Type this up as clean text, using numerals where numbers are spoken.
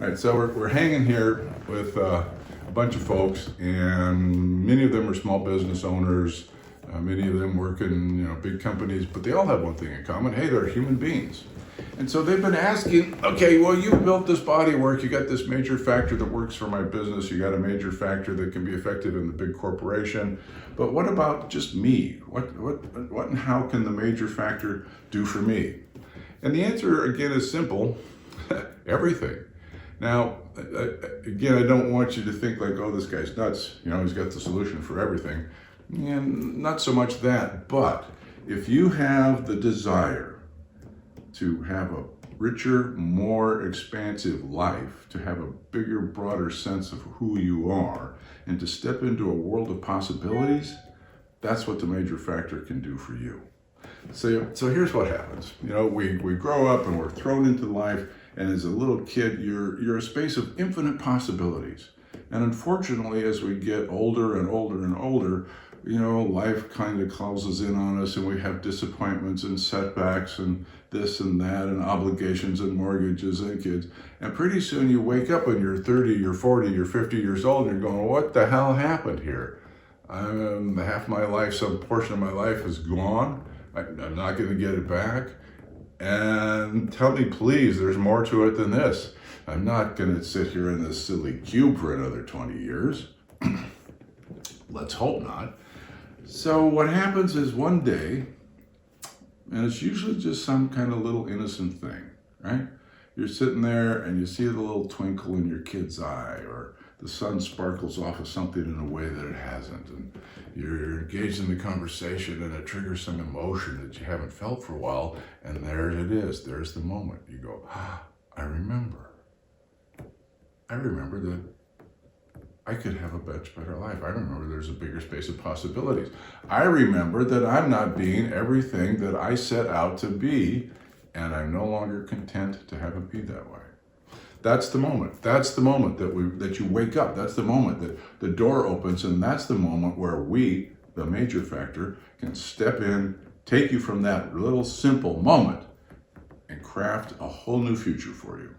All right, so we're hanging here with a bunch of folks, and many of them are small business owners. Many of them work in big companies, but they all have one thing in common. Hey, they're human beings. And so they've been asking, okay, well, you built this body of work. You got this major factor that works for my business. You got a major factor that can be effective in the big corporation. But what about just me? What and how can the major factor do for me? And the answer, again, is simple. Everything. Now, again, I don't want you to think like, oh, this guy's nuts. He's got the solution for everything. And not so much that, but if you have the desire to have a richer, more expansive life, to have a bigger, broader sense of who you are, and to step into a world of possibilities, that's what the major factor can do for you. So here's what happens. We grow up and we're thrown into life, and as a little kid, you're a space of infinite possibilities. And unfortunately, as we get older and older and older, life kind of closes in on us, and we have disappointments and setbacks and this and that and obligations and mortgages and kids. And pretty soon you wake up and you're 30, you're 40, you're 50 years old, and you're going, what the hell happened here? Half my life, some portion of my life is gone. I'm not going to get it back. And tell me, please, there's more to it than this. I'm not going to sit here in this silly cube for another 20 years. Let's hope not. So what happens is one day, and it's usually just some kind of little innocent thing, right? You're sitting there and you see the little twinkle in your kid's eye, or the sun sparkles off of something in a way that it hasn't, and you're engaged in the conversation, and it triggers some emotion that you haven't felt for a while, and there it is. There's the moment. You go, I remember that I could have a much better life. I remember there's a bigger space of possibilities. I remember that I'm not being everything that I set out to be, and I'm no longer content to have it be that way. That's the moment. That's the moment that you wake up. That's the moment that the door opens, and that's the moment where we, the major factor, can step in, take you from that little simple moment, and craft a whole new future for you.